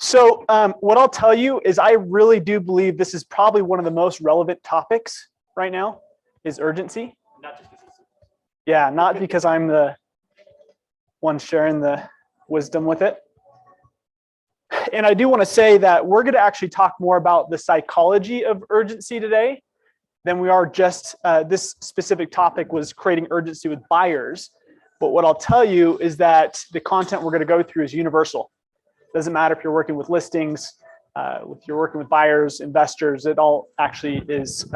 So what I'll tell you is I really do believe this is probably one of the most relevant topics right now is urgency. Not just because Yeah, not because I'm the one sharing the wisdom with it. And I do want to say that we're going to actually talk more about the psychology of urgency today than we are just this specific topic was creating urgency with buyers. But what I'll tell you is that the content we're going to go through is universal. Doesn't matter if you're working with listings, if you're working with buyers, investors, it all actually is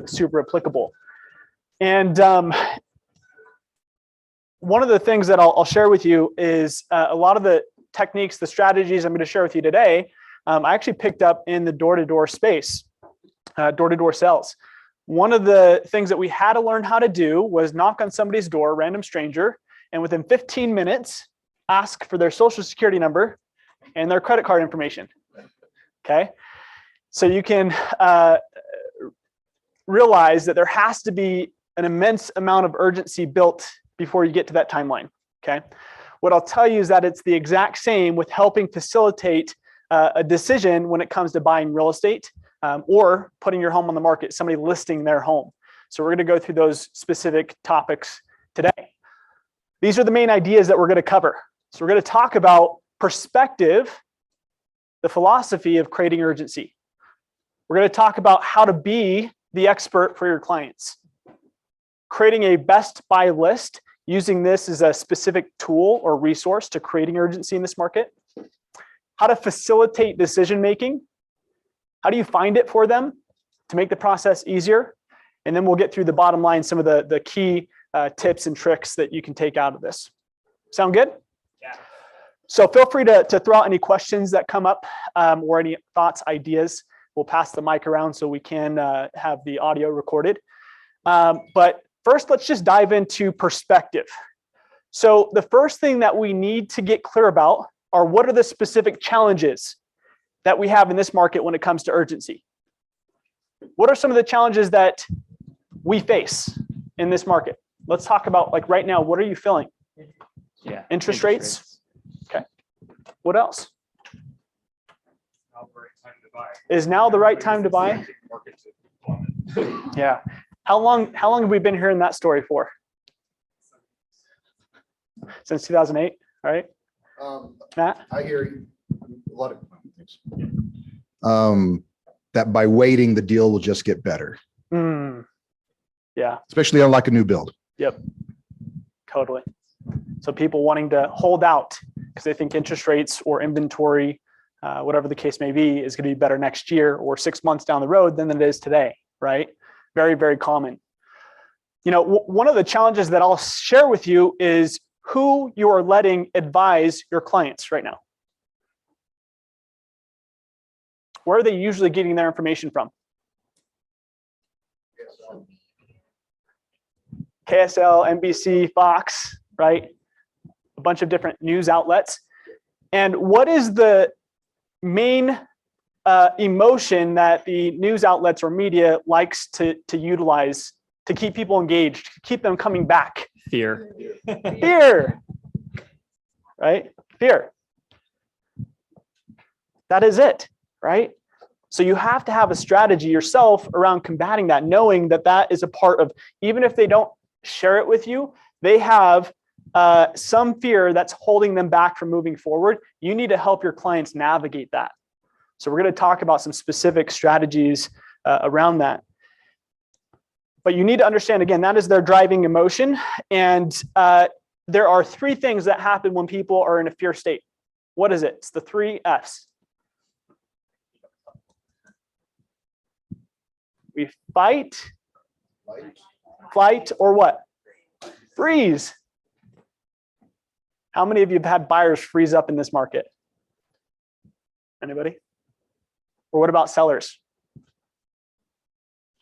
super applicable. And one of the things that I'll share with you is a lot of the techniques, the strategies I'm going to share with you today, I actually picked up in the door-to-door space, door-to-door sales. One of the things that we had to learn how to do was knock on somebody's door, random stranger, and within 15 minutes, ask for their social security number and their credit card information. Okay, so you can realize that there has to be an immense amount of urgency built before you get to that timeline. Okay, what I'll tell you is that it's the exact same with helping facilitate a decision when it comes to buying real estate or putting your home on the market, somebody listing their home. So we're going to go through those specific topics today. These are the main ideas that we're going to cover. So we're going to talk about perspective, the philosophy of creating urgency. We're going to talk about how to be the expert for your clients. Creating a best buy list, using this as a specific tool or resource to creating urgency in this market. How to facilitate decision making. How do you find it for them to make the process easier? And then we'll get through the bottom line, some of the key tips and tricks that you can take out of this. Sound good? Yeah. So feel free to throw out any questions that come up or any thoughts, ideas. We'll pass the mic around so we can have the audio recorded. But first, let's just dive into perspective. So the first thing that we need to get clear about are what are the specific challenges that we have in this market when it comes to urgency? What are some of the challenges that we face in this market? Let's talk about, like, right now, what are you feeling? Yeah. Interest rates? Okay. What else? Is now the right time to buy? Yeah. How long have we been hearing that story for? Since 2008, all right? Matt? I hear a lot of things. That by waiting, the deal will just get better. Yeah. Especially on like a new build. Yep. Totally. So people wanting to hold out because they think interest rates or inventory, whatever the case may be, is going to be better next year or 6 months down the road than it is today, right? Very, very common. You know, one of the challenges that I'll share with you is who you are letting advise your clients right now. Where are they usually getting their information from? KSL, NBC, Fox, right? A bunch of different news outlets. And what is the main emotion that the news outlets or media likes to utilize to keep people engaged, to keep them coming back? Fear. Fear, right? Fear. That is it, right? So you have to have a strategy yourself around combating that, knowing that that is a part of, even if they don't share it with you, they have some fear that's holding them back from moving forward. You need to help your clients navigate that. So we're going to talk about some specific strategies around that. But you need to understand, again, that is their driving emotion. And there are three things that happen when people are in a fear state. What is it? It's the 3 F's. We fight, flight, or what? Freeze. How many of you have had buyers freeze up in this market? Anybody? Or what about sellers?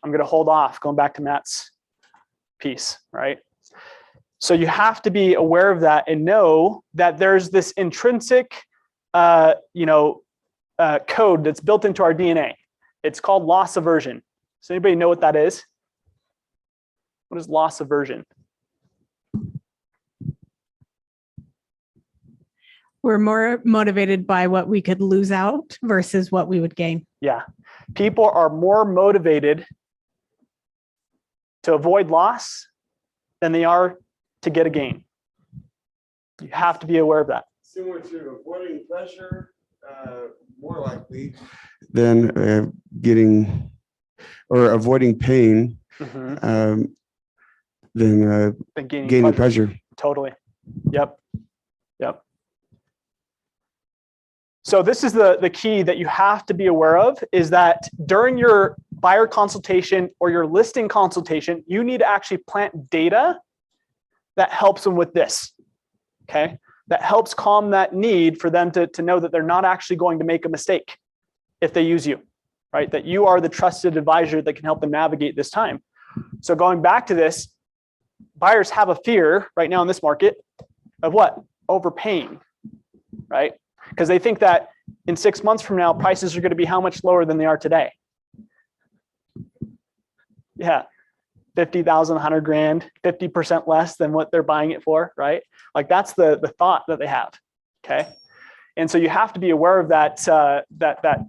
I'm going to hold off, going back to Matt's piece, right? So you have to be aware of that and know that there's this intrinsic, code that's built into our DNA. It's called loss aversion. Does anybody know what that is? What is loss aversion? We're more motivated by what we could lose out versus what we would gain. Yeah. People are more motivated to avoid loss than they are to get a gain. You have to be aware of that. Similar to avoiding pressure, more likely than getting or avoiding pain than Than gaining pleasure. Totally. Yep. Yep. So this is the key that you have to be aware of, is that during your buyer consultation or your listing consultation, you need to actually plant data that helps them with this, okay? That helps calm that need for them to know that they're not actually going to make a mistake if they use you, right? That you are the trusted advisor that can help them navigate this time. So going back to this, buyers have a fear right now in this market of what? Overpaying, right? Because they think that in 6 months from now, prices are going to be how much lower than they are today? Yeah, 50,000, 100 grand, 50% less than what they're buying it for, right? Like that's the thought that they have, okay? And so you have to be aware of that, that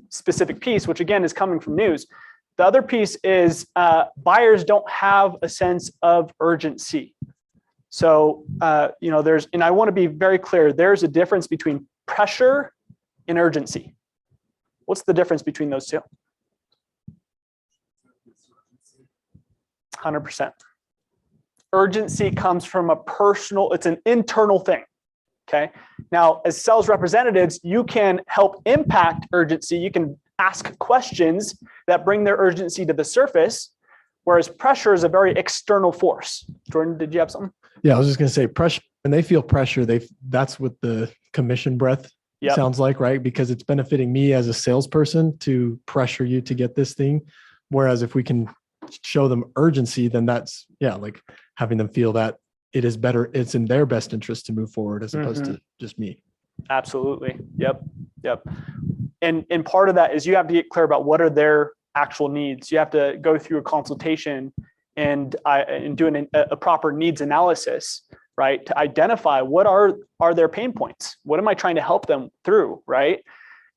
specific piece, which again is coming from news. The other piece is buyers don't have a sense of urgency. So, and I want to be very clear, there's a difference between pressure and urgency. What's the difference between those two? 100%. Urgency comes from a personal, it's an internal thing, okay? Now, as sales representatives, you can help impact urgency. You can ask questions that bring their urgency to the surface, whereas pressure is a very external force. Jordan, did you have something? Yeah, I was just going to say pressure. When they feel pressure, that's what the commission breath sounds like, right? Because it's benefiting me as a salesperson to pressure you to get this thing. Whereas if we can show them urgency, then that's, like having them feel that it is better, it's in their best interest to move forward as opposed to just me. Absolutely. Yep. And part of that is you have to get clear about what are their actual needs. You have to go through a consultation and doing a proper needs analysis, right? To identify what are their pain points. What am I trying to help them through, right?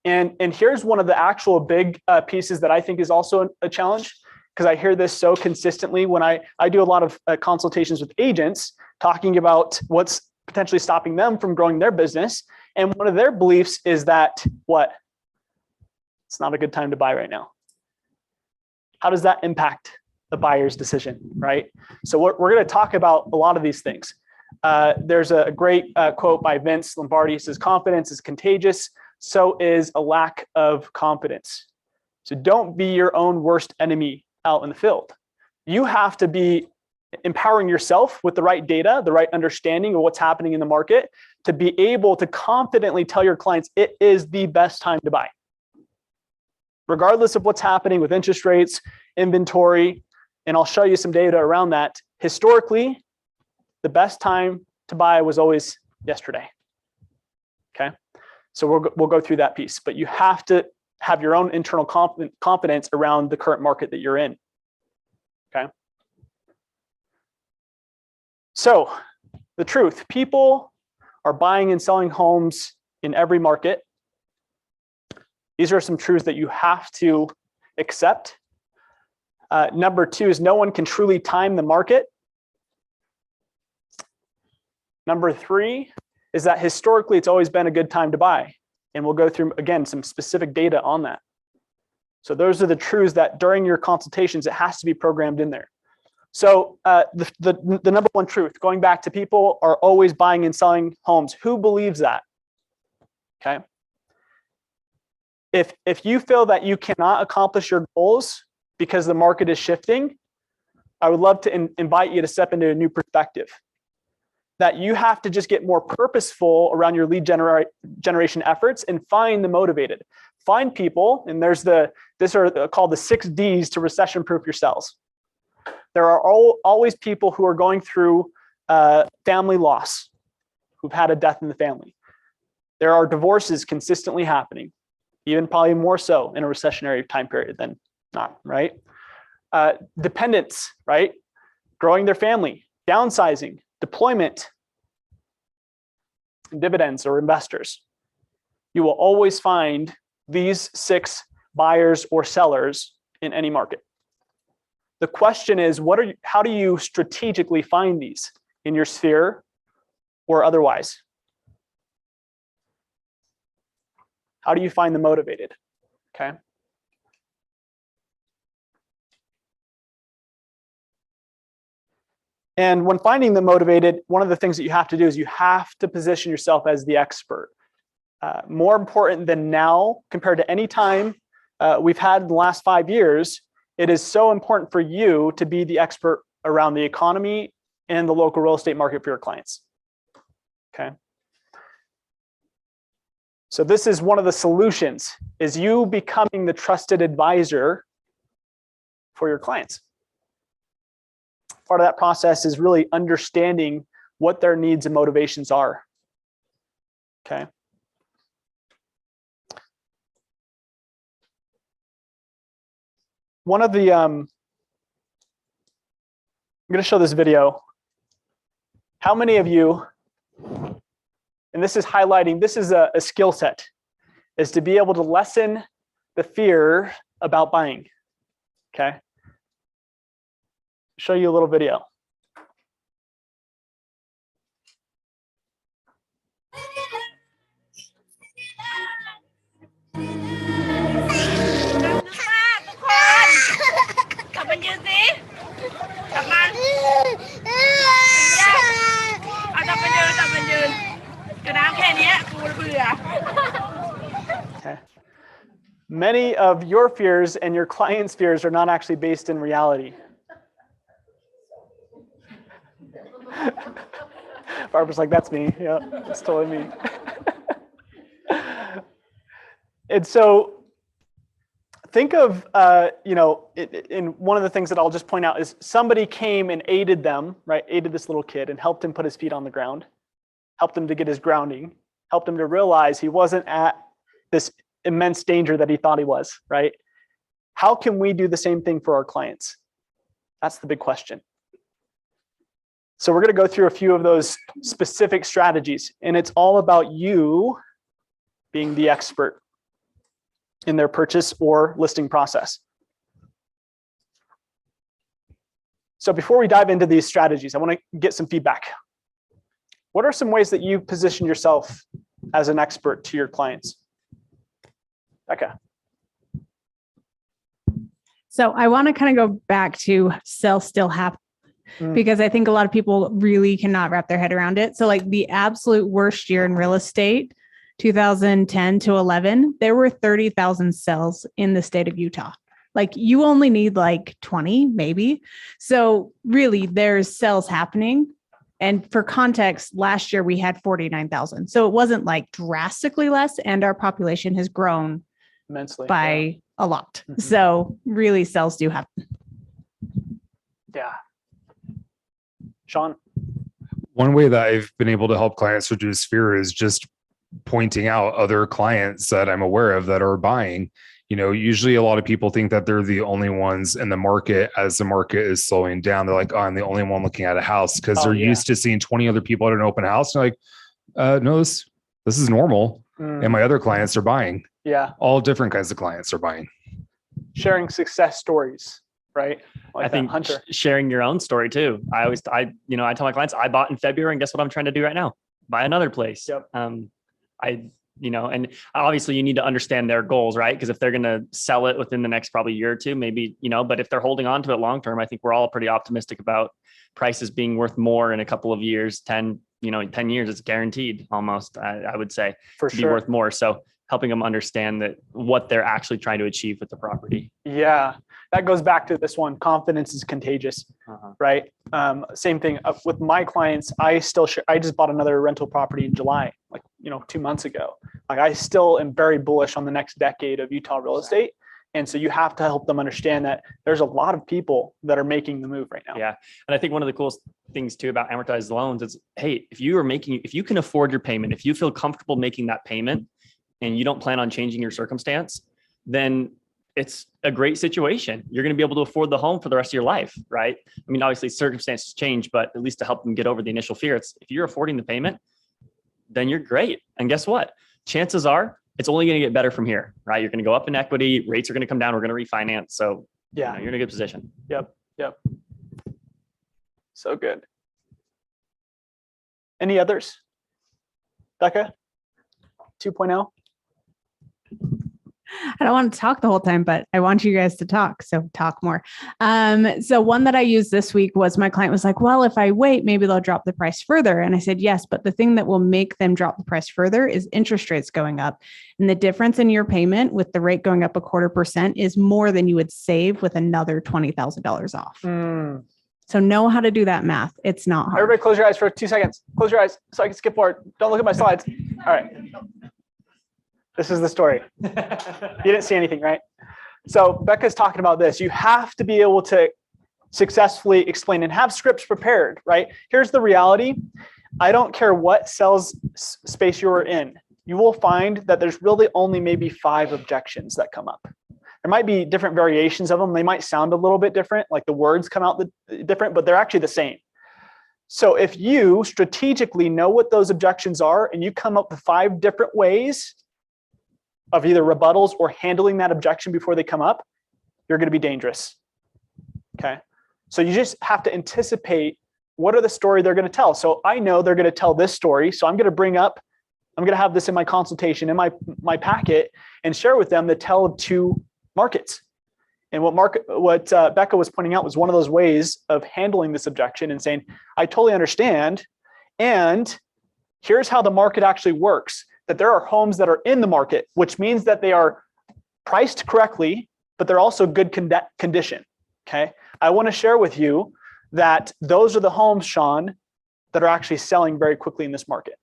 And here's one of the actual big pieces that I think is also a challenge, because I hear this so consistently when I do a lot of consultations with agents talking about what's potentially stopping them from growing their business. And one of their beliefs is that what? It's not a good time to buy right now. How does that impact the buyer's decision, right? So we're going to talk about a lot of these things. There's a great quote by Vince Lombardi. He says, "Confidence is contagious, so is a lack of confidence." So don't be your own worst enemy out in the field. You have to be empowering yourself with the right data, the right understanding of what's happening in the market to be able to confidently tell your clients it is the best time to buy. Regardless of what's happening with interest rates, inventory, and I'll show you some data around that. Historically, the best time to buy was always yesterday. Okay, so we'll go through that piece, but you have to have your own internal confidence around the current market that you're in. Okay. So the truth, people are buying and selling homes in every market. These are some truths that you have to accept. Number two is no one can truly time the market. Number three is that historically it's always been a good time to buy. And we'll go through, again, some specific data on that. So those are the truths that during your consultations, it has to be programmed in there. So the number one truth, going back to people are always buying and selling homes. Who believes that? Okay. If you feel that you cannot accomplish your goals because the market is shifting, I would love to invite you to step into a new perspective. That you have to just get more purposeful around your lead generation efforts and find the motivated. Find people, and these are called the 6 Ds to recession-proof your sales. There are always people who are going through family loss, who've had a death in the family. There are divorces consistently happening, even probably more so in a recessionary time period than not, right? Dependents, right? Growing their family, downsizing, deployment, dividends or investors. You will always find these 6 buyers or sellers in any market. The question is, how do you strategically find these in your sphere or otherwise? How do you find the motivated? Okay. And when finding the motivated, one of the things that you have to do is you have to position yourself as the expert. More important than now, compared to any time we've had in the last 5 years, it is so important for you to be the expert around the economy and the local real estate market for your clients. Okay. So this is one of the solutions, is you becoming the trusted advisor for your clients. Part of that process is really understanding what their needs and motivations are. Okay. One of the, I'm going to show this video. How many of you, and this is highlighting, this is a skill set, is to be able to lessen the fear about buying. Okay. Show you a little video. Okay. Many of your fears and your clients' fears are not actually based in reality. Barbara's like, that's me. Yeah, that's totally me. And so think of, in one of the things that I'll just point out is somebody came and aided them, right? Aided this little kid and helped him put his feet on the ground, helped him to get his grounding, helped him to realize he wasn't at this immense danger that he thought he was, right? How can we do the same thing for our clients? That's the big question. So we're going to go through a few of those specific strategies, and it's all about you being the expert in their purchase or listing process. So before we dive into these strategies, I want to get some feedback. What are some ways that you position yourself as an expert to your clients? Becca. So I want to kind of go back to sell still happen, because I think a lot of people really cannot wrap their head around it. So like the absolute worst year in real estate, 2010 to 11, there were 30,000 sales in the state of Utah. Like you only need like 20, maybe. So really there's sales happening. And for context, last year we had 49,000. So it wasn't like drastically less, and our population has grown immensely by a lot. So really sales do happen. Yeah. Sean. One way that I've been able to help clients reduce fear is just pointing out other clients that I'm aware of that are buying. Usually a lot of people think that they're the only ones in the market as the market is slowing down. They're like, oh, I'm the only one looking at a house, because they're used to seeing 20 other people at an open house. And they're like, no, this is normal. And my other clients are buying. Yeah. All different kinds of clients are buying. Sharing success stories, right? Like I think Hunter. sharing your own story too. I tell my clients, I bought in February, and guess what I'm trying to do right now? Buy another place. Yep. And obviously you need to understand their goals, right? Because if they're going to sell it within the next probably year or two, maybe, but if they're holding on to it long-term, I think we're all pretty optimistic about prices being worth more in a couple of years. 10 years, it's guaranteed almost, I would say, For to sure. be worth more. So helping them understand that what they're actually trying to achieve with the property. Yeah, that goes back to this one. Confidence is contagious, right? Same thing with my clients. I just bought another rental property in July, 2 months ago. Like I still am very bullish on the next decade of Utah real estate. And so you have to help them understand that there's a lot of people that are making the move right now. Yeah. And I think one of the coolest things too about amortized loans is, hey, if you can afford your payment, if you feel comfortable making that payment and you don't plan on changing your circumstance, then it's a great situation. You're going to be able to afford the home for the rest of your life, right? I mean, obviously circumstances change, but at least to help them get over the initial fear, if you're affording the payment, then you're great. And guess what? Chances are it's only going to get better from here, right? You're going to go up in equity, rates are going to come down, we're going to refinance. So Yeah. you're in a good position. Yep. So good. Any others? Becca? 2.0? I don't want to talk the whole time, but I want you guys to talk. So talk more. So one that I used this week was my client was like, well, if I wait, maybe they'll drop the price further. And I said, yes, but the thing that will make them drop the price further is interest rates going up. And the difference in your payment with the rate going up 0.25% is more than you would save with another $20,000 off. So know how to do that math. It's not hard. Everybody close your eyes for 2 seconds. Close your eyes so I can skip forward. Don't look at my slides. All right. This is the story. You didn't see anything, right? So Becca's talking about this. You have to be able to successfully explain and have scripts prepared, right? Here's the reality. I don't care what sales space you're in. You will find that there's really only maybe 5 objections that come up. There might be different variations of them. They might sound a little bit different, like the words come out different, but they're actually the same. So if you strategically know what those objections are and you come up with 5 different ways of either rebuttals or handling that objection before they come up, you're going to be dangerous. Okay. So you just have to anticipate what are the story they're going to tell. So I know they're going to tell this story. So I'm going to have this in my consultation, in my packet, and share with them the tell of 2 markets. And what Becca was pointing out was one of those ways of handling this objection and saying, I totally understand. And here's how the market actually works. That there are homes that are in the market, which means that they are priced correctly, but they're also good condition. Okay. I want to share with you that those are the homes, Sean, that are actually selling very quickly in this market.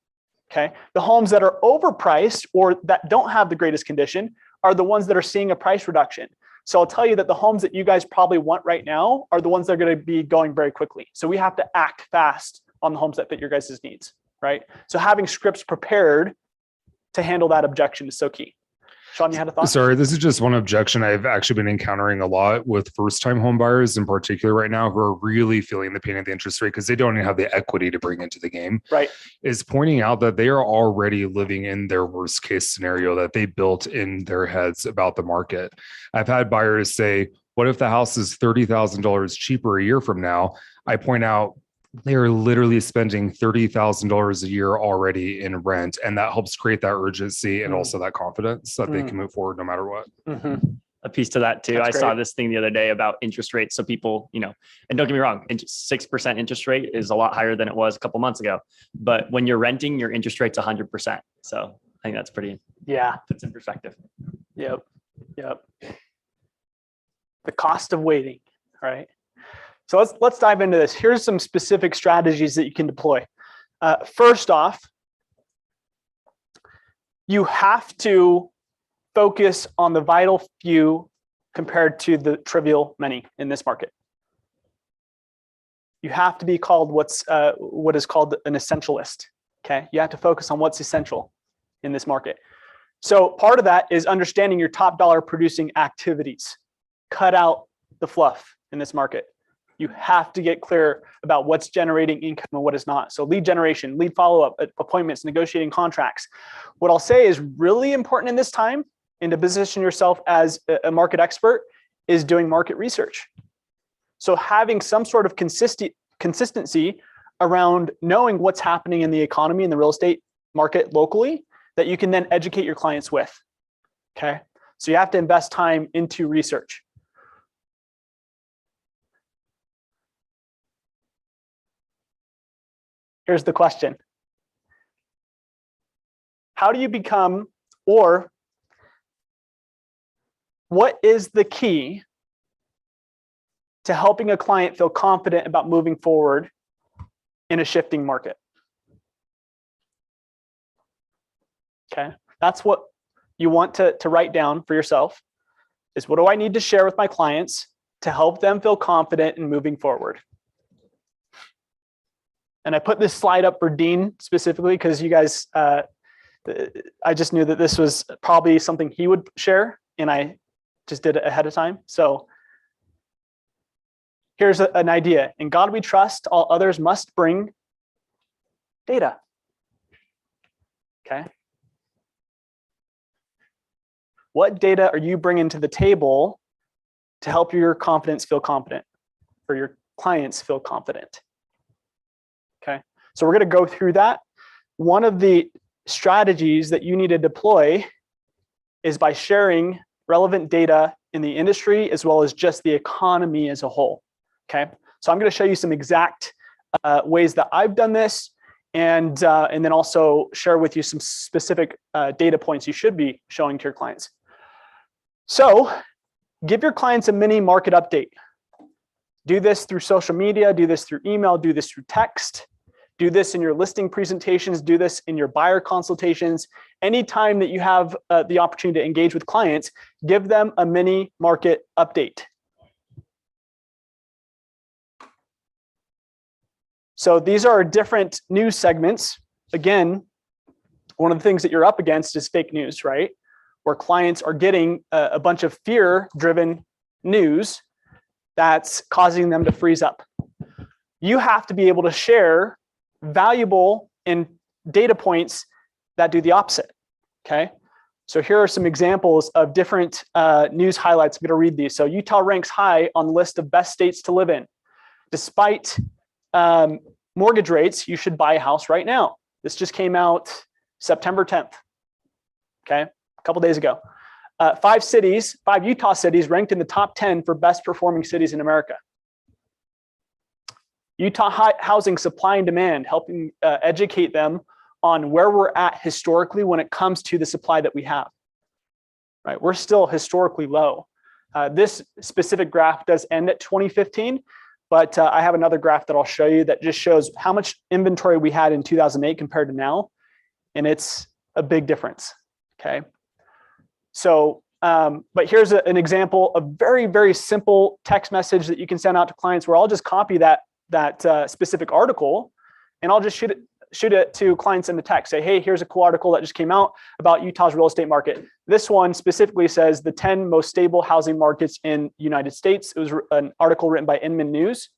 Okay. The homes that are overpriced or that don't have the greatest condition are the ones that are seeing a price reduction. So I'll tell you that the homes that you guys probably want right now are the ones that are going to be going very quickly. So we have to act fast on the homes that fit your guys' needs, right? So having scripts prepared to handle that objection is so key. Sean, you had a thought? Sorry, this is just one objection I've actually been encountering a lot with first-time home buyers in particular right now who are really feeling the pain of the interest rate because they don't even have the equity to bring into the game. Right. Is pointing out that they are already living in their worst case scenario that they built in their heads about the market. I've had buyers say, what if the house is $30,000 cheaper a year from now? I point out, they are literally spending $30,000 a year already in rent. And that helps create that urgency and also that confidence that they can move forward no matter what. A piece to that too. That's I saw great. this thing the other day about interest rates. So people, and don't get me wrong, 6% interest rate is a lot higher than it was a couple months ago. But when you're renting, your interest rate's 100%. So I think that's pretty, puts in perspective. Yep. The cost of waiting, right? So let's dive into this. Here's some specific strategies that you can deploy. First off, you have to focus on the vital few compared to the trivial many in this market. You have to be called what is called an essentialist. Okay, you have to focus on what's essential in this market. So part of that is understanding your top dollar producing activities. Cut out the fluff in this market. You have to get clear about what's generating income and what is not. So lead generation, lead follow-up, appointments, negotiating contracts. What I'll say is really important in this time and to position yourself as a market expert is doing market research. So having some sort of consistency around knowing what's happening in the economy and the real estate market locally that you can then educate your clients with. Okay. So you have to invest time into research. Here's the question. How do you become, or what is the key to helping a client feel confident about moving forward in a shifting market? Okay, that's what you want to write down for yourself is what do I need to share with my clients to help them feel confident in moving forward? And I put this slide up for Dean specifically because you guys, I just knew that this was probably something he would share and I just did it ahead of time. So here's an idea. In God we trust, all others must bring data. Okay. What data are you bringing to the table to help your confidence feel confident, or your clients feel confident? Okay, so we're going to go through that. One of the strategies that you need to deploy is by sharing relevant data in the industry as well as just the economy as a whole. Okay, so I'm going to show you some exact ways that I've done this, and then also share with you some specific data points you should be showing to your clients. So give your clients a mini market update. Do this through social media, do this through email, do this through text, do this in your listing presentations, do this in your buyer consultations. Anytime that you have the opportunity to engage with clients, give them a mini market update. So these are different news segments. Again, one of the things that you're up against is fake news, right? Where clients are getting a bunch of fear-driven news that's causing them to freeze up. You have to be able to share valuable and data points that do the opposite, okay? So here are some examples of different news highlights. I'm gonna read these. So Utah ranks high on the list of best states to live in. Despite mortgage rates, you should buy a house right now. This just came out September 10th, okay? A couple days ago. 5 Utah cities ranked in the top 10 for best performing cities in America. Utah housing supply and demand, helping educate them on where we're at historically when it comes to the supply that we have, right? We're still historically low. This specific graph does end at 2015, but I have another graph that I'll show you that just shows how much inventory we had in 2008 compared to now, and it's a big difference, okay? So, but here's an example of very, very simple text message that you can send out to clients where I'll just copy that specific article and I'll just shoot it to clients in the text. Say, hey, here's a cool article that just came out about Utah's real estate market. This one specifically says the 10 most stable housing markets in the United States. It was an article written by Inman News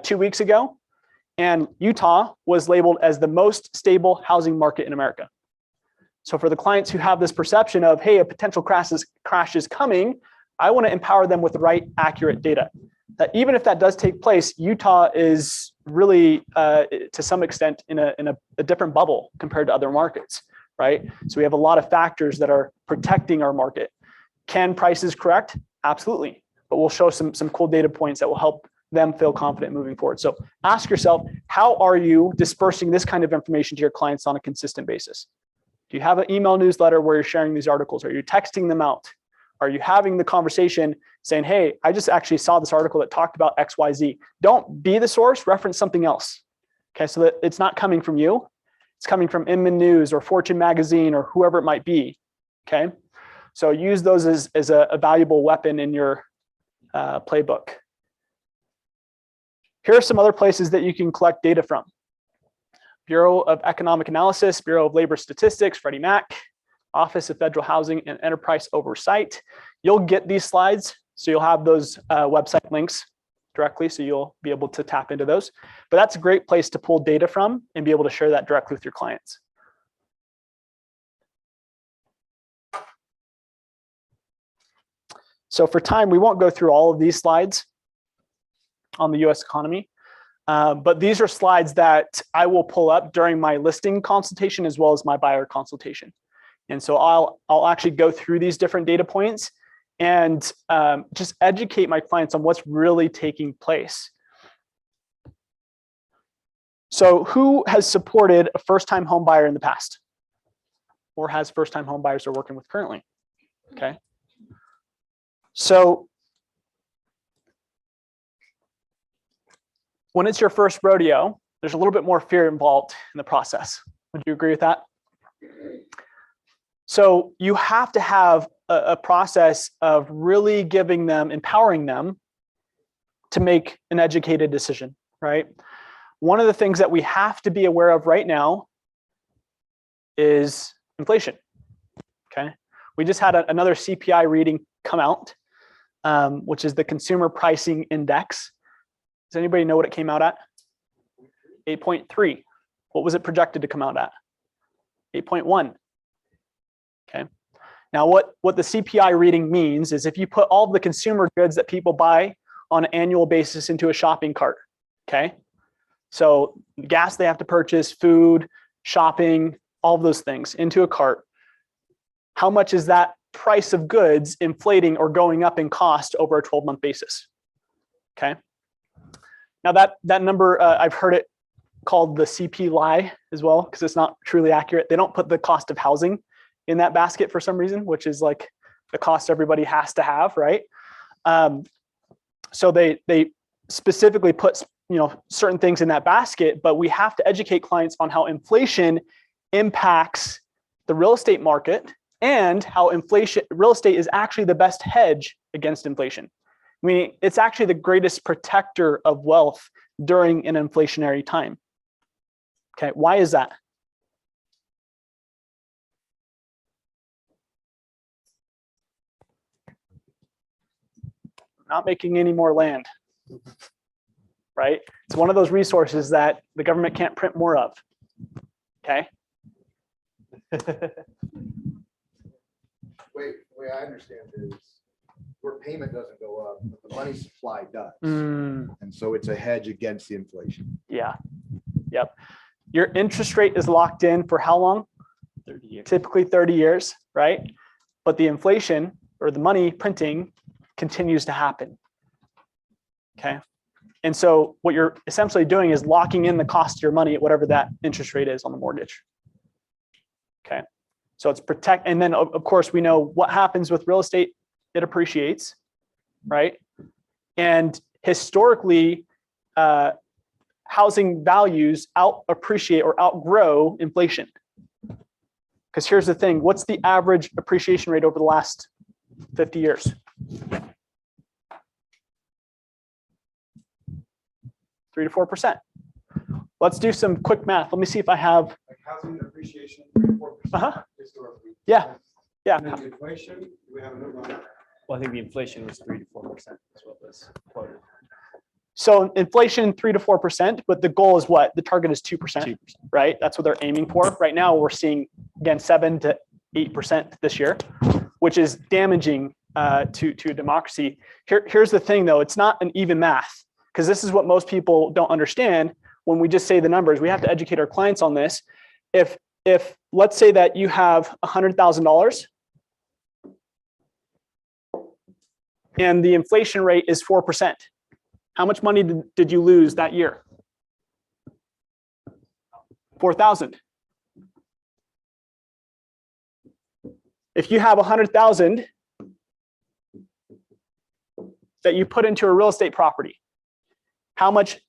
2 weeks ago. And Utah was labeled as the most stable housing market in America. So for the clients who have this perception of, hey, a potential crash is coming, I want to empower them with the right, accurate data. That even if that does take place, Utah is really, to some extent, in a different bubble compared to other markets, right? So we have a lot of factors that are protecting our market. Can prices correct? Absolutely. But we'll show some cool data points that will help them feel confident moving forward. So ask yourself, how are you dispersing this kind of information to your clients on a consistent basis? Do you have an email newsletter where you're sharing these articles? Are you texting them out? Are you having the conversation saying, hey, I just actually saw this article that talked about XYZ. Don't be the source, reference something else. Okay, so that it's not coming from you. It's coming from Inman News or Fortune Magazine or whoever it might be. Okay, so use those as a valuable weapon in your playbook. Here are some other places that you can collect data from. Bureau of Economic Analysis, Bureau of Labor Statistics, Freddie Mac, Office of Federal Housing and Enterprise Oversight. You'll get these slides, so you'll have those website links directly, so you'll be able to tap into those. But that's a great place to pull data from and be able to share that directly with your clients. So for time, we won't go through all of these slides on the US economy. But these are slides that I will pull up during my listing consultation as well as my buyer consultation. And so I'll actually go through these different data points and just educate my clients on what's really taking place. So who has supported a first-time home buyer in the past? Or has first-time home buyers they're working with currently? Okay. So when it's your first rodeo, there's a little bit more fear involved in the process. Would you agree with that? So you have to have a process of really giving them, empowering them to make an educated decision, right? One of the things that we have to be aware of right now is inflation, okay? We just had another CPI reading come out, which is the Consumer Pricing Index. Does anybody know what it came out at? 8.3. What was it projected to come out at? 8.1. Okay. Now what the CPI reading means is if you put all the consumer goods that people buy on an annual basis into a shopping cart, okay? So gas they have to purchase, food, shopping, all of those things into a cart. How much is that price of goods inflating or going up in cost over a 12-month basis? Okay. Now that number, I've heard it called the CP lie as well, because it's not truly accurate. They don't put the cost of housing in that basket for some reason, which is like the cost everybody has to have, right? So they specifically put certain things in that basket, but we have to educate clients on how inflation impacts the real estate market and how real estate is actually the best hedge against inflation. I mean, it's actually the greatest protector of wealth during an inflationary time. Okay, why is that? Not making any more land, right? It's one of those resources that the government can't print more of, okay? The way I understand it is where payment doesn't go up, but the money supply does. And so it's a hedge against the inflation. Yeah, yep. Your interest rate is locked in for how long? 30 years. Typically 30 years, right? But the inflation or the money printing continues to happen, okay? And so what you're essentially doing is locking in the cost of your money at whatever that interest rate is on the mortgage, okay? So it's protect, and then of course we know what happens with real estate, it appreciates, right? And historically, housing values appreciate or outgrow inflation. Because here's the thing, what's the average appreciation rate over the last 50 years? 3 to 4%. Let's do some quick math. Let me see if I have. Like housing appreciation, 4% historically. Yeah. Yeah. And then inflation, do we have a number on that? Well, I think the inflation was 3 to 4%. That's what was quoted. So inflation 3 to 4%, but the goal is what? The target is 2%, 2%. right? That's what they're aiming for. Right now, we're seeing again 7 to 8% this year, which is damaging to democracy. Here's the thing, though: it's not an even math, because this is what most people don't understand. When we just say the numbers, we have to educate our clients on this. If let's say that you have $100,000 and the inflation rate is 4%. How much money did you lose that year? 4,000. If you have 100,000 that you put into a real estate property, how much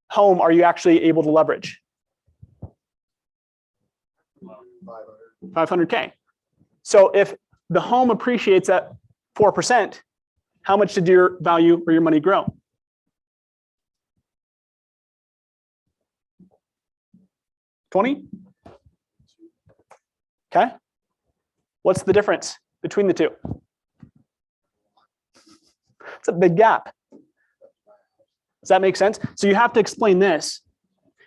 home are you actually able to leverage? 500K. So if the home appreciates at 4%, how much did your value or your money grow? $20? Okay. What's the difference between the two? It's a big gap. Does that make sense? So you have to explain this.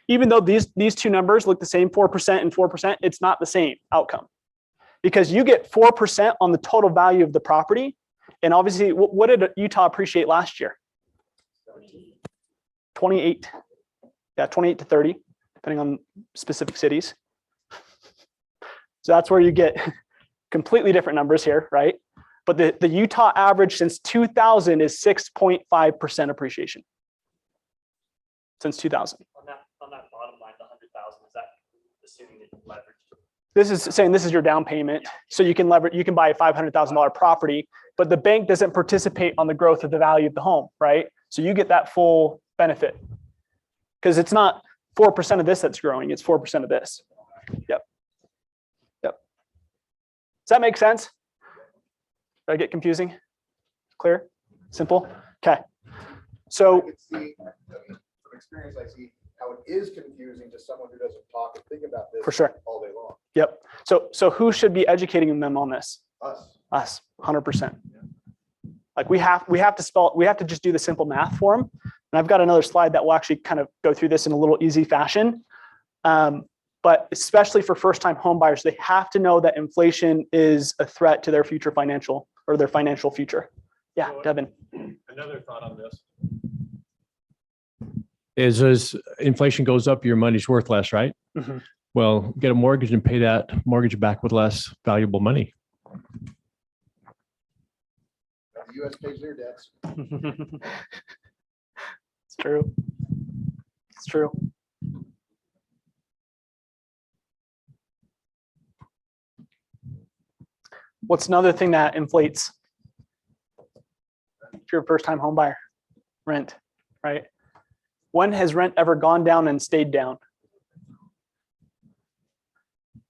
Even though these two numbers look the same, 4% and 4%, it's not the same outcome. Because you get 4% on the total value of the property. And obviously, what did Utah appreciate last year? 28. Yeah, 28 to 30, depending on specific cities. So that's where you get completely different numbers here, right? But the Utah average since 2000 is 6.5% appreciation. Since 2000. On that bottom line, the 100,000, is that assuming that you leverage? This is saying this is your down payment. So you can leverage, you can buy a $500,000 property, but the bank doesn't participate on the growth of the value of the home, right? So you get that full benefit. Because it's not 4% of this that's growing, it's 4% of this. Yep. Does that make sense? Did I get confusing? Clear? Simple? Okay. So I could see, from experience, I see how it is confusing to someone who doesn't talk and think about this for sure all day long. Yep. So who should be educating them on this? Us. 100%. Like we have to just do the simple math for them. And I've got another slide that will actually kind of go through this in a little easy fashion. But but especially for first-time home buyers, they have to know that inflation is a threat to their future financial or their financial future. Yeah, Devin. Another thought on this is as inflation goes up, your money's worth less, right? Mhm. Well, get a mortgage and pay that mortgage back with less valuable money. The US pays their debts. It's true. It's true. What's another thing that inflates? If you're a first-time home buyer, rent, right? When has rent ever gone down and stayed down?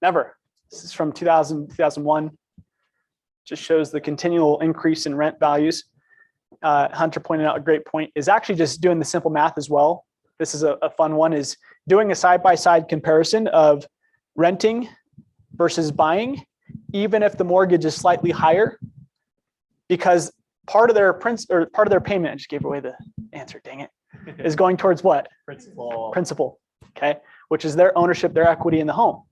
Never. This is from 2000, 2001. Just shows the continual increase in rent values. Hunter pointed out a great point, is actually just doing the simple math as well. This is a fun one, is doing a side-by-side comparison of renting versus buying, even if the mortgage is slightly higher, because part of their part of their payment, I just gave away the answer, dang it, is going towards what? Principal, okay, which is their ownership, their equity in the home.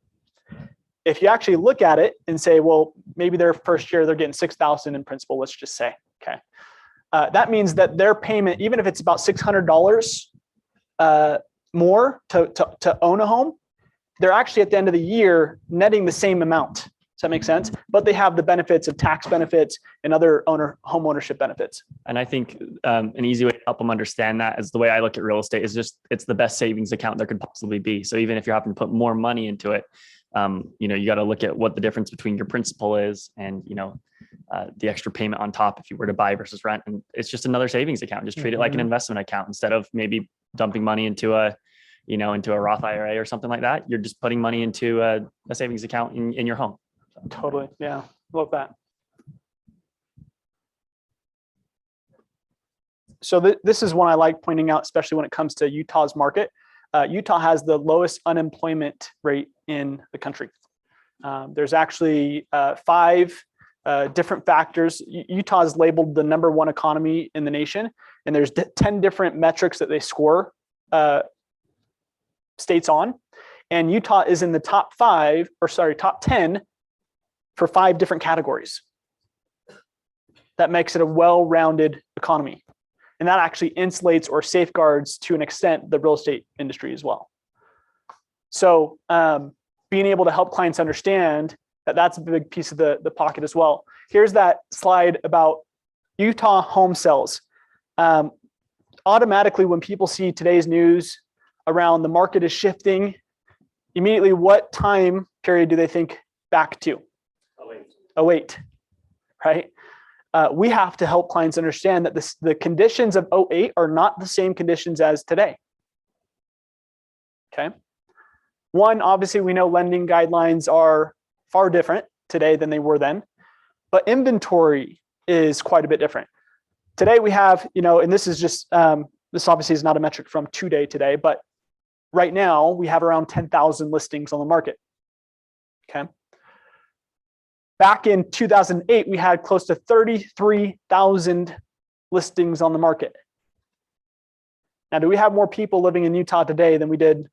If you actually look at it and say, well, maybe their first year they're getting $6,000 in principal, let's just say, okay, that means that their payment, even if it's about $600 more to own a home, they're actually at the end of the year netting the same amount. Does that make sense? But they have the benefits of tax benefits and other home ownership benefits. And I think an easy way to help them understand that is the way I look at real estate is just, it's the best savings account there could possibly be. So even if you're having to put more money into it, you got to look at what the difference between your principal is and, the extra payment on top if you were to buy versus rent. And it's just another savings account. Just treat it like an investment account instead of maybe dumping money into a Roth IRA or something like that. You're just putting money into a savings account in your home. Totally. Yeah. Love that. So this is one I like pointing out, especially when it comes to Utah's market. Utah has the lowest unemployment rate in the country. There's actually 5 different factors. Utah is labeled the #1 economy in the nation, and there's 10 different metrics that they score states on. And Utah is in the top 10 for 5 different categories. That makes it a well-rounded economy. And that actually insulates or safeguards to an extent the real estate industry as well. So being able to help clients understand that that's a big piece of the pocket as well. Here's that slide about Utah home sales. Automatically, when people see today's news around the market is shifting, immediately what time period do they think back to? 08, right? We have to help clients understand that the conditions of 08 are not the same conditions as today. Okay. One, obviously, we know lending guidelines are far different today than they were then, but inventory is quite a bit different. Today we have, and this is just, this obviously is not a metric from today, but right now we have around 10,000 listings on the market. Okay. Back in 2008, we had close to 33,000 listings on the market. Now, do we have more people living in Utah today than we did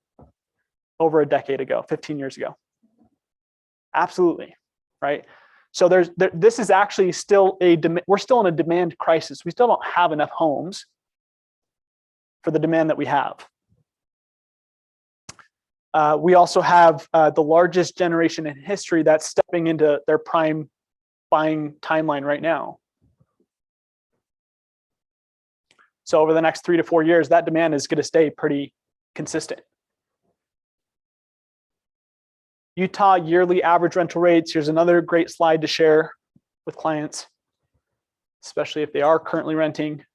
over a decade ago, 15 years ago? Absolutely, right? So this is actually still we're still in a demand crisis. We still don't have enough homes for the demand that we have. We also have the largest generation in history that's stepping into their prime buying timeline right now. So over the next 3 to 4 years, that demand is going to stay pretty consistent. Utah yearly average rental rates. Here's another great slide to share with clients, especially if they are currently renting.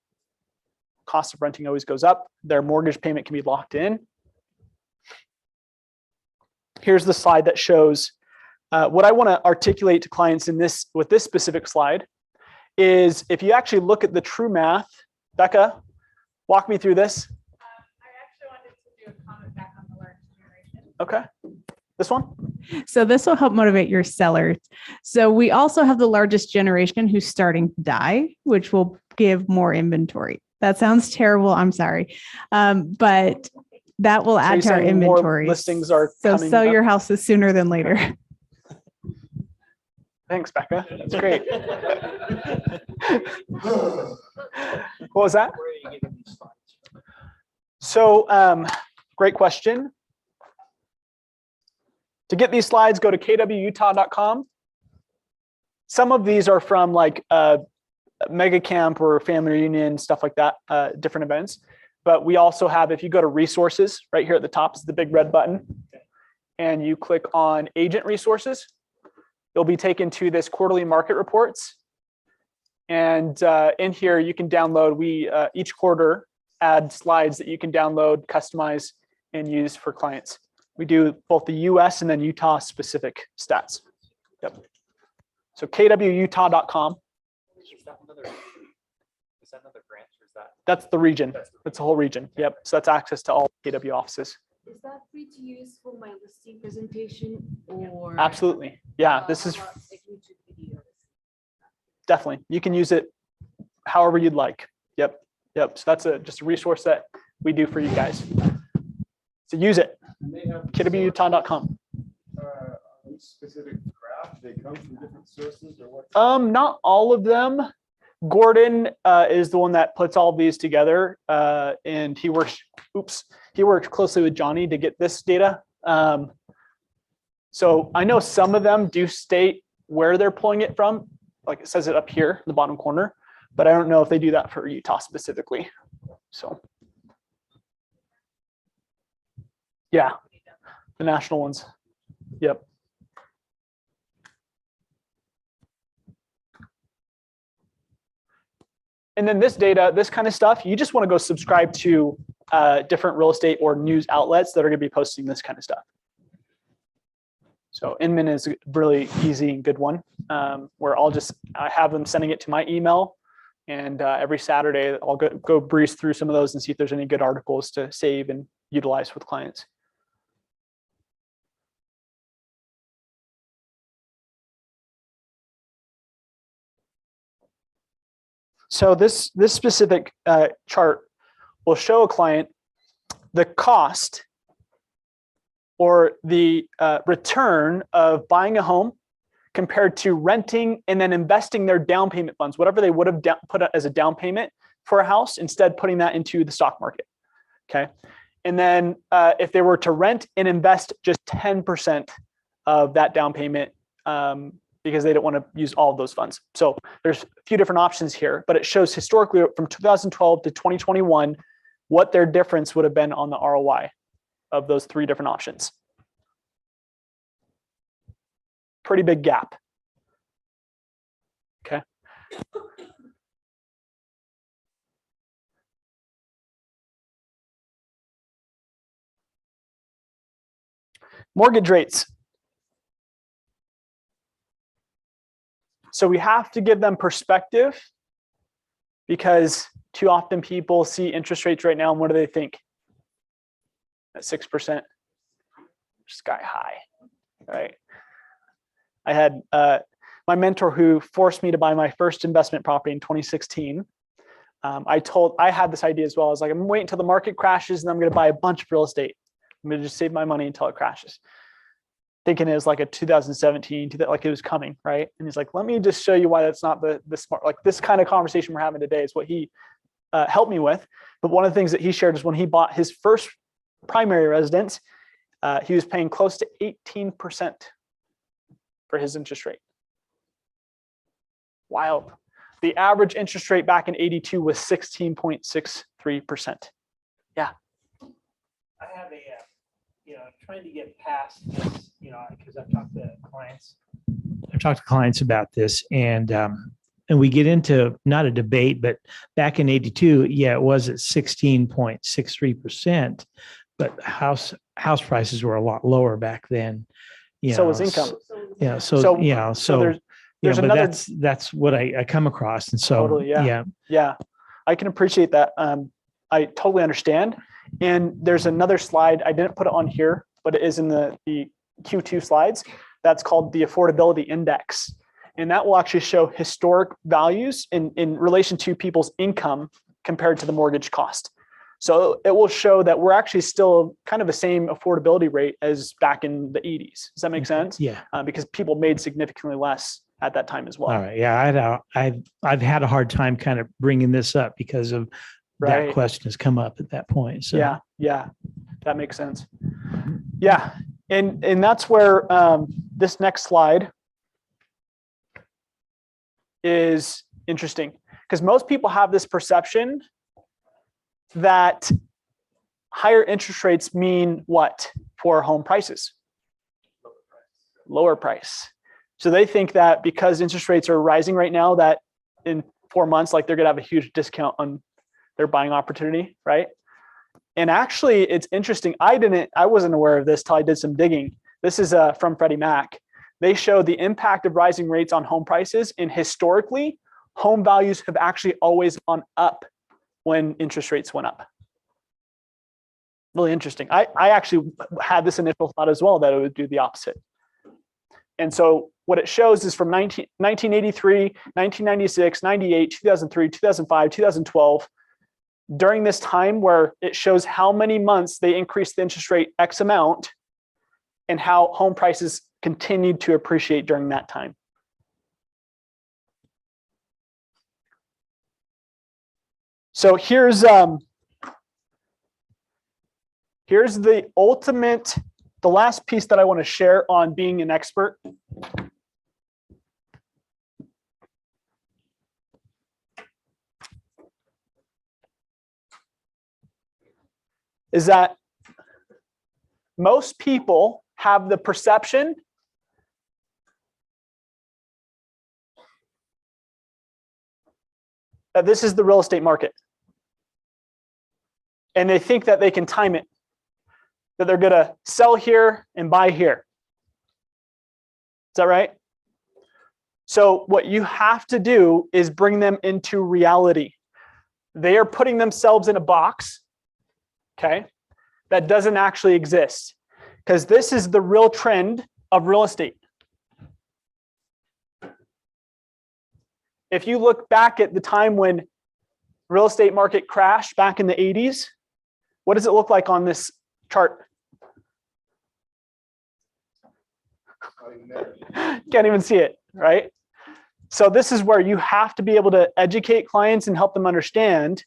Cost of renting always goes up. Their mortgage payment can be locked in. Here's the slide that shows what I want to articulate to clients with this specific slide is if you actually look at the true math. Becca, walk me through this. I actually wanted to do a comment back on the large generation. Okay. This one? So this will help motivate your sellers. So we also have the largest generation who's starting to die, which will give more inventory. That sounds terrible. I'm sorry. But that will So add you're to our saying more inventory. listings are so coming sell up? your houses sooner than later. Thanks, Becca. That's great. What was that? So great question. To get these slides, go to kwutah.com. Some of these are from like Mega Camp or Family Reunion, stuff like that, different events. But we also have, if you go to resources, right here at the top is the big red button, and you click on agent resources, you'll be taken to this quarterly market reports. And in here, you can download, we each quarter add slides that you can download, customize, and use for clients. We do both the US and then Utah specific stats. Yep. So kwutah.com. Is that another branch or is that? That's the region. That's the whole region. Yep. So that's access to all KW offices. Is that free to use for my listing presentation or? Absolutely. Yeah, this is how about, like, YouTube videos? definitely, you can use it however you'd like. Yep. Yep. So that's just a resource that we do for you guys. So use it. kwutah.com. Specific graph, they come from different sources or what? Not all of them. Gordon is the one that puts all of these together, and he works closely with Johnny to get this data. So I know some of them do state where they're pulling it from, like it says it up here in the bottom corner, but I don't know if they do that for Utah specifically. So yeah, the national ones. Yep. And then this data, this kind of stuff, you just want to go subscribe to different real estate or news outlets that are going to be posting this kind of stuff. So Inman is a really easy and good one, where I have them sending it to my email, and every Saturday I'll go breeze through some of those and see if there's any good articles to save and utilize with clients. So this specific chart will show a client the cost or the return of buying a home compared to renting and then investing their down payment funds, whatever they would have put as a down payment for a house, instead putting that into the stock market. Okay. And then if they were to rent and invest just 10% of that down payment, because they don't want to use all of those funds. So there's a few different options here, but it shows historically from 2012 to 2021, what their difference would have been on the ROI of those three different options. Pretty big gap. Okay. Mortgage rates. So we have to give them perspective, because too often people see interest rates right now and what do they think? At 6%, sky high, right? I had my mentor who forced me to buy my first investment property in 2016. I had this idea as well. I was like, I'm waiting until the market crashes and I'm going to buy a bunch of real estate. I'm going to just save my money until it crashes. Thinking it was like a 2017, like it was coming, right? And he's like, let me just show you why that's not the smart, like this kind of conversation we're having today is what he helped me with. But one of the things that he shared is when he bought his first primary residence, he was paying close to 18% for his interest rate. Wild. The average interest rate back in 82 was 16.63%. Yeah. I have a, trying to get past this, because I've talked to clients about this, and we get into not a debate, but back in 82, yeah, it was at 16.63%, but house prices were a lot lower back then. So was income. Yeah. So there's another. That's what I come across, and so totally, yeah, I can appreciate that. I totally understand. And there's another slide. I didn't put it on here, but it is in the Q2 slides. That's called the affordability index. And that will actually show historic values in relation to people's income compared to the mortgage cost. So it will show that we're actually still kind of the same affordability rate as back in the 80s. Does that make sense? Yeah. Because people made significantly less at that time as well. All right. Yeah. I've had a hard time kind of bringing this up because of that question has come up at that point. So Yeah, that makes sense. Yeah. And that's where this next slide is interesting, because most people have this perception that higher interest rates mean what for home prices? Lower price. So they think that because interest rates are rising right now, that in 4 months, like they're gonna have a huge discount on their buying opportunity, right? And actually, it's interesting. I wasn't aware of this till I did some digging. This is from Freddie Mac. They show the impact of rising rates on home prices, and historically, home values have actually always gone up when interest rates went up. Really interesting. I actually had this initial thought as well that it would do the opposite. And so what it shows is from 1983, 1996, 98, 2003, 2005, 2012, during this time where it shows how many months they increased the interest rate X amount and how home prices continued to appreciate during that time. So here's the last piece that I want to share on being an expert. Is that most people have the perception that this is the real estate market. And they think that they can time it, that they're gonna sell here and buy here. Is that right? So what you have to do is bring them into reality. They are putting themselves in a box, okay, that doesn't actually exist, because this is the real trend of real estate. If you look back at the time when real estate market crashed back in the 80s, what does it look like on this chart? Can't even see it, right? So this is where you have to be able to educate clients and help them understand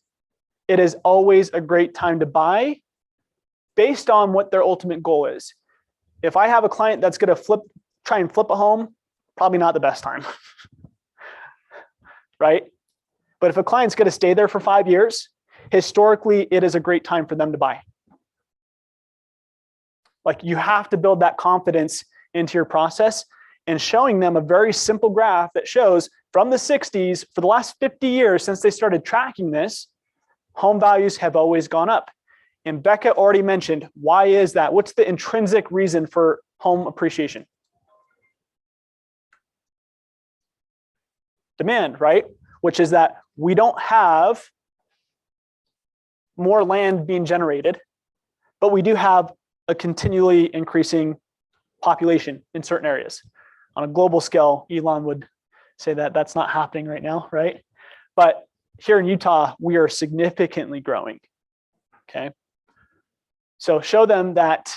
it is always a great time to buy based on what their ultimate goal is. If I have a client that's going to try and flip a home, probably not the best time, right? But if a client's going to stay there for 5 years, historically, it is a great time for them to buy. Like, you have to build that confidence into your process, and showing them a very simple graph that shows from the 60s, for the last 50 years since they started tracking this, home values have always gone up. And Becca already mentioned, why is that? What's the intrinsic reason for home appreciation? Demand, right? Which is that we don't have more land being generated, but we do have a continually increasing population in certain areas. On a global scale, Elon would say that that's not happening right now, right? But here in Utah, we are significantly growing, okay? So show them that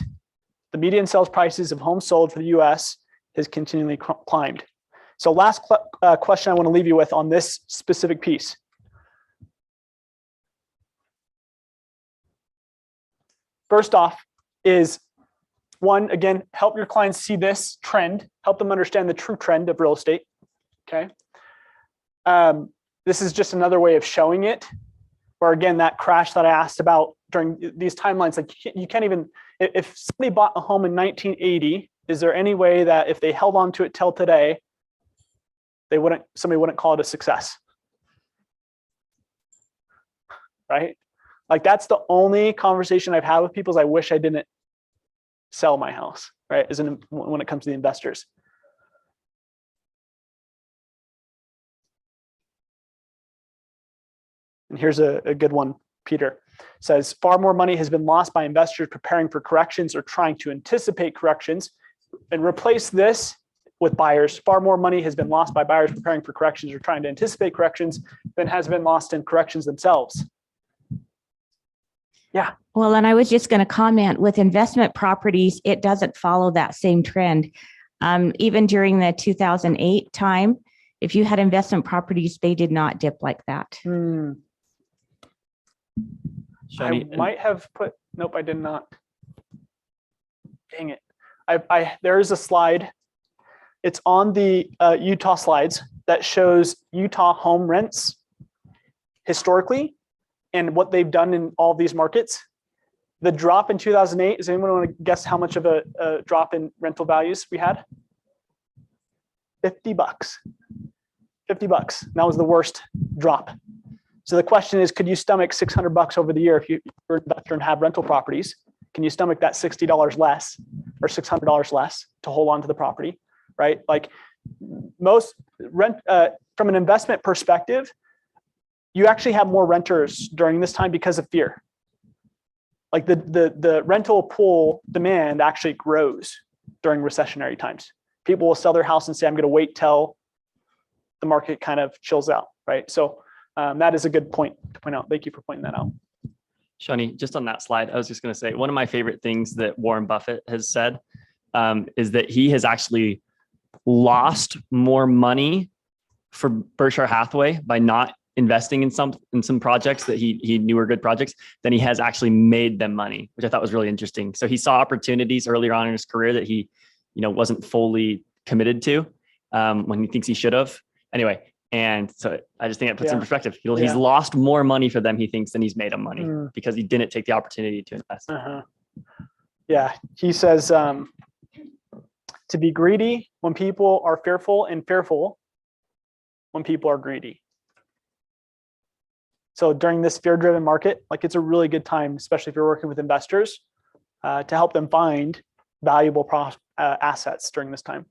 the median sales prices of homes sold for the US has continually climbed. So last question I want to leave you with on this specific piece. First off is, one, again, help your clients see this trend, help them understand the true trend of real estate, okay? This is just another way of showing it, where again, that crash that I asked about during these timelines, like you can't even, if somebody bought a home in 1980, is there any way that if they held on to it till today, somebody wouldn't call it a success, right? Like, that's the only conversation I've had with people is I wish I didn't sell my house, right? When it comes to the investors. And here's a good one. Peter says, far more money has been lost by investors preparing for corrections or trying to anticipate corrections, and replace this with buyers. Far more money has been lost by buyers preparing for corrections or trying to anticipate corrections than has been lost in corrections themselves. Well, and I was just going to comment with investment properties, it doesn't follow that same trend. Even during the 2008 time, if you had investment properties, they did not dip like that. I Shani, might have put, nope, I did not. Dang it. There is a slide. It's on the Utah slides that shows Utah home rents historically and what they've done in all of these markets. The drop in 2008, does anyone want to guess how much of a drop in rental values we had? $50. $50. That was the worst drop. So the question is, could you stomach $600 over the year if you're an investor and have rental properties? Can you stomach that $60 less or $600 less to hold on to the property, right? Like most rent, from an investment perspective, you actually have more renters during this time because of fear. Like the rental pool demand actually grows during recessionary times. People will sell their house and say, I'm going to wait till the market kind of chills out, right? So that is a good point to point out. Thank you for pointing that out. Shani, just on that slide, I was just going to say, one of my favorite things that Warren Buffett has said is that he has actually lost more money for Berkshire Hathaway by not investing in some projects that he knew were good projects than he has actually made them money, which I thought was really interesting. So he saw opportunities earlier on in his career that he, wasn't fully committed to when he thinks he should have. Anyway, and so I just think it puts in perspective. He's lost more money for them, he thinks, than he's made them money because he didn't take the opportunity to invest. Yeah, he says to be greedy when people are fearful and fearful when people are greedy. So during this fear-driven market, like it's a really good time, especially if you're working with investors, to help them find valuable assets during this time.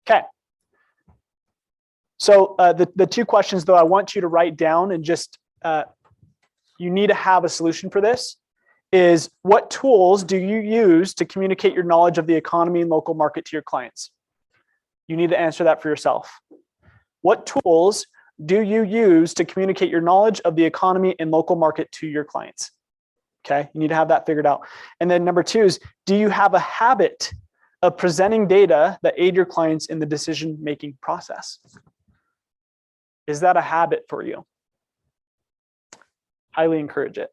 Okay. So the two questions though I want you to write down and just, you need to have a solution for this, is what tools do you use to communicate your knowledge of the economy and local market to your clients? You need to answer that for yourself. What tools do you use to communicate your knowledge of the economy and local market to your clients? Okay, you need to have that figured out. And then number two is, do you have a habit of presenting data that aid your clients in the decision-making process? Is that a habit for you? Highly encourage it.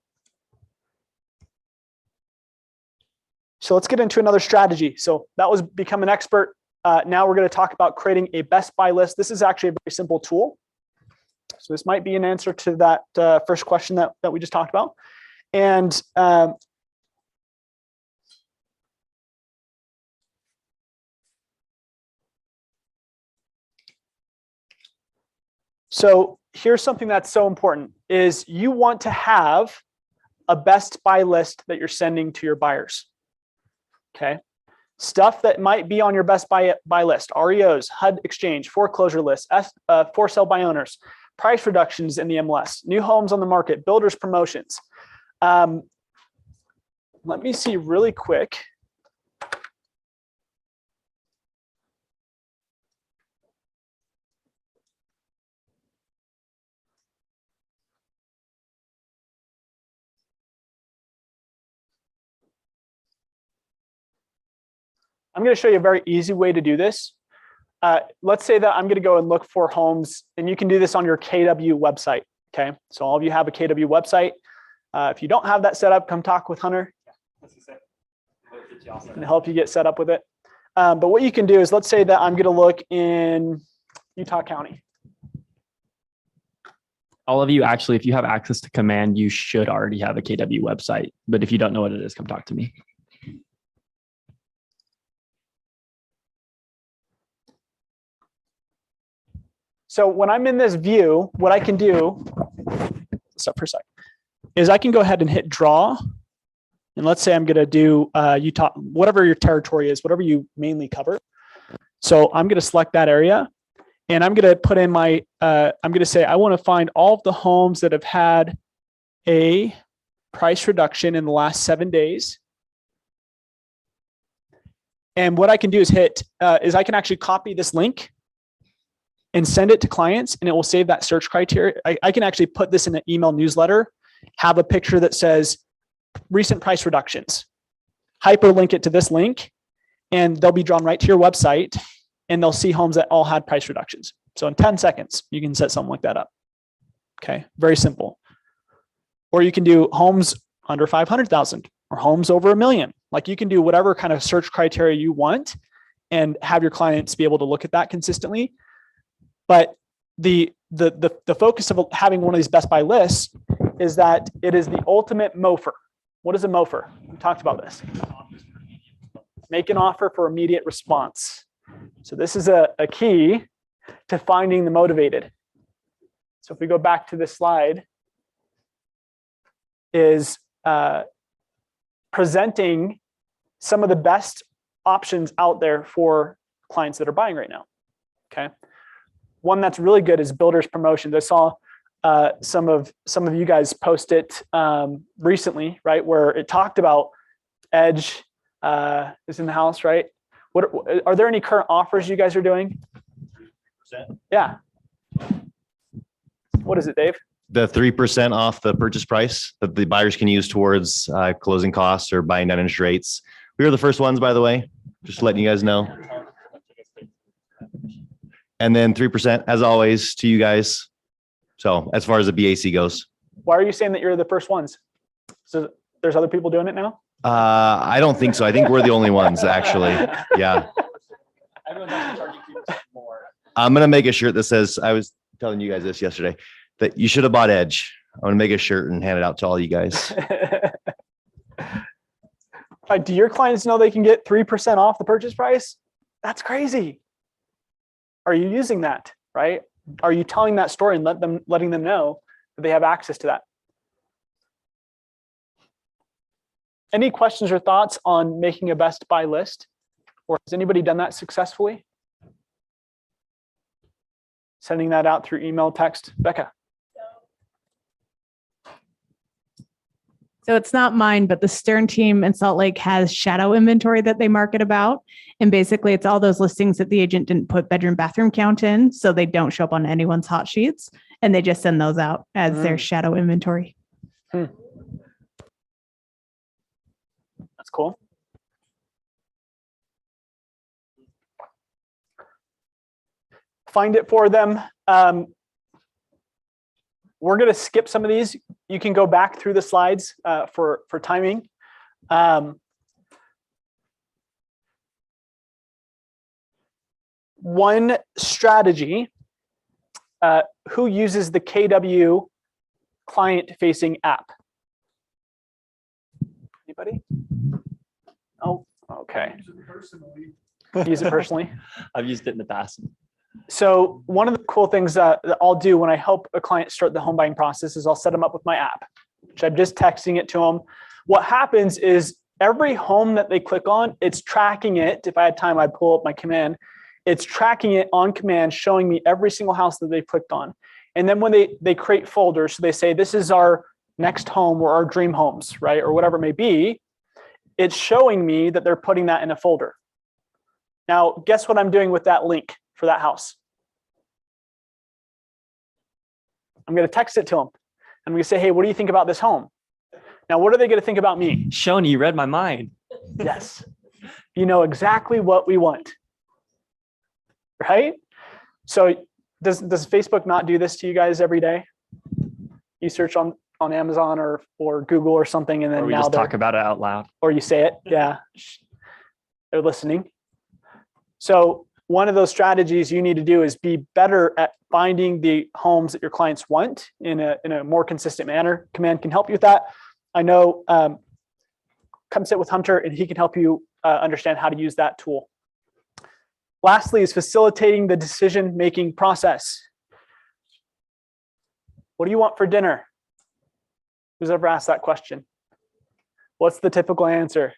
So let's get into another strategy. So that was become an expert. Now we're going to talk about creating a best buy list. This is actually a very simple tool. So this might be an answer to that first question that we just talked about. And so here's something that's so important is you want to have a best buy list that you're sending to your buyers. Okay. Stuff that might be on your best buy list: REOs, HUD exchange, foreclosure lists, for sale by owners, price reductions in the MLS, new homes on the market, builders promotions. Let me see really quick. I'm going to show you a very easy way to do this. Let's say that I'm going to go and look for homes, and you can do this on your KW website. Okay, so all of you have a KW website. If you don't have that set up, come talk with Hunter and help you get set up with it. But what you can do is, let's say that I'm going to look in Utah County. All of you, actually, if you have access to Command, you should already have a KW website. But if you don't know what it is, come talk to me. So when I'm in this view, what I can do, stop for a sec, is I can go ahead and hit draw. And let's say I'm going to do Utah, whatever your territory is, whatever you mainly cover. So I'm going to select that area, and I'm going to put in my, I'm going to say, I want to find all of the homes that have had a price reduction in the last 7 days. And what I can do is I can actually copy this link and send it to clients, and it will save that search criteria. I can actually put this in an email newsletter have a picture that says recent price reductions. Hyperlink it to this link, and they'll be drawn right to your website, and they'll see homes that all had price reductions. So in 10 seconds, you can set something like that up. Okay, very simple. Or you can do homes under 500,000 or homes over $1 million. Like you can do whatever kind of search criteria you want and have your clients be able to look at that consistently. But the focus of having one of these Best Buy lists is that it is the ultimate MOFR. What is a MOFR? We talked about this. Make an offer for immediate response. So this is a key to finding the motivated. So if we go back to this slide, is presenting some of the best options out there for clients that are buying right now. Okay. One that's really good is builders promotions. I saw some of you guys post it recently, right? Where it talked about Edge is in the house, right? What are there any current offers you guys are doing? 3%. Yeah. What is it, Dave? The 3% off the purchase price that the buyers can use towards closing costs or buying down interest rates. We were the first ones, by the way, just letting you guys know. And then 3%, as always, to you guys. So as far as the BAC goes. Why are you saying that you're the first ones? So there's other people doing it now? I don't think so. I think we're the only ones, actually. Yeah. I'm going to make a shirt that says, I was telling you guys this yesterday, that you should have bought Edge. I'm going to make a shirt and hand it out to all you guys. Do your clients know they can get 3% off the purchase price? That's crazy. Are you using that, right? Are you telling that story and letting them know that they have access to that? Any questions or thoughts on making a Best Buy list? Or has anybody done that successfully? Sending that out through email, text. Becca. So it's not mine, but the Stern team in Salt Lake has shadow inventory that they market about. And basically it's all those listings that the agent didn't put bedroom, bathroom count in. So they don't show up on anyone's hot sheets. And they just send those out as their shadow inventory. That's cool. Find it for them. We're going to skip some of these. You can go back through the slides for timing. One strategy, who uses the KW client-facing app? Anybody? Oh, okay. Use it personally. I've used it in the past. So one of the cool things that I'll do when I help a client start the home buying process is I'll set them up with my app, which I'm just texting it to them. What happens is every home that they click on, it's tracking it. If I had time, I'd pull up my command. It's tracking it on command, showing me every single house that they clicked on. And then when they create folders, so they say, this is our next home or our dream homes, right? Or whatever it may be, it's showing me that they're putting that in a folder. Now, guess what I'm doing with that link for that house? I'm going to text it to them. I'm going to say, hey, what do you think about this home? Now, what are they going to think about me? Shoni, you read my mind. Yes. You know exactly what we want. Right? So does Facebook not do this to you guys every day? You search on Amazon or Google or something, and then or we now just talk about it out loud. Or you say it. Yeah. They're listening. So one of those strategies you need to do is be better at finding the homes that your clients want in a more consistent manner. Command can help you with that. I know, come sit with Hunter and he can help you understand how to use that tool. Lastly is facilitating the decision-making process. What do you want for dinner? Who's ever asked that question? What's the typical answer?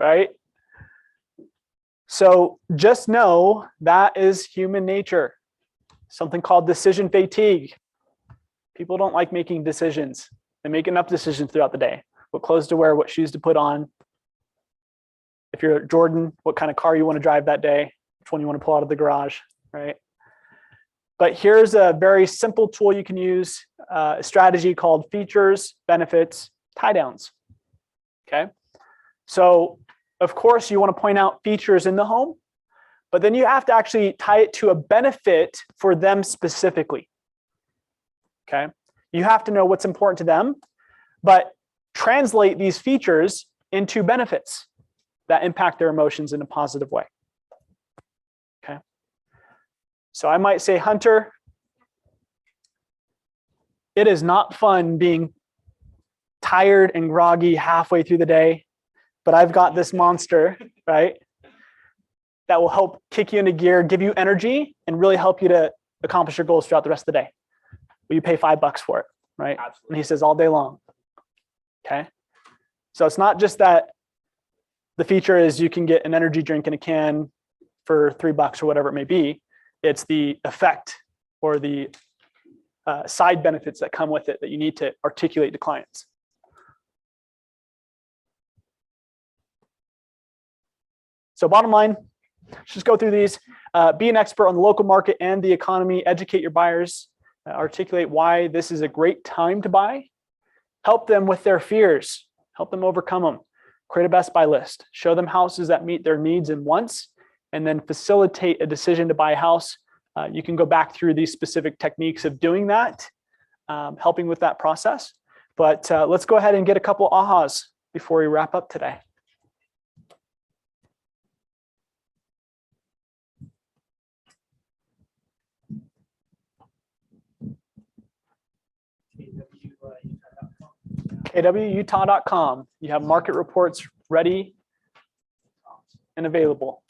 Right? So just know that is human nature. Something called decision fatigue. People don't like making decisions. They make enough decisions throughout the day. What clothes to wear, what shoes to put on. If you're at Jordan, what kind of car you want to drive that day, which one you want to pull out of the garage, right? But here's a very simple tool you can use, a strategy called features, benefits, tie downs. Okay. So of course you want to point out features in the home, but then you have to actually tie it to a benefit for them specifically. Okay. You have to know what's important to them, but translate these features into benefits that impact their emotions in a positive way. Okay. So I might say, Hunter, it is not fun being tired and groggy halfway through the day, but I've got this monster, right? That will help kick you into gear, give you energy, and really help you to accomplish your goals throughout the rest of the day. Will you pay $5 for it, right? Absolutely. And he says all day long. Okay. So it's not just that the feature is you can get an energy drink in a can for $3 or whatever it may be. It's the effect or the side benefits that come with it that you need to articulate to clients. So bottom line, just go through these. Be an expert on the local market and the economy. Educate your buyers. Articulate why this is a great time to buy. Help them with their fears. Help them overcome them. Create a best buy list. Show them houses that meet their needs and wants, and then facilitate a decision to buy a house. You can go back through these specific techniques of doing that, helping with that process. But let's go ahead and get a couple ahas before we wrap up today. kwutah.com. You have market reports ready and available.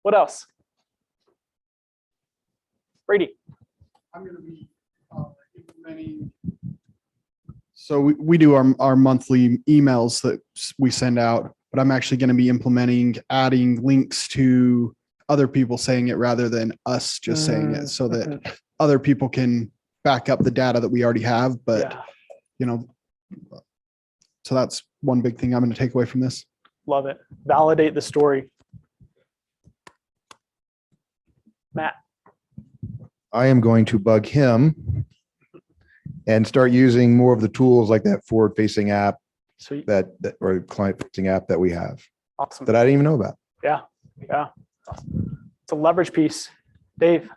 What else? Brady. I'm going to be implementing. So we do our monthly emails that we send out, but I'm actually going to be implementing adding links to other people saying it rather than us just saying it, so that other people can back up the data that we already have. But you know, so that's one big thing I'm going to take away from this. Love it. Validate the story. Matt. I am going to bug him and start using more of the tools like that forward-facing app, Sweet. that or client-facing app that we have. Awesome. That I didn't even know about. Yeah. It's a leverage piece. Dave.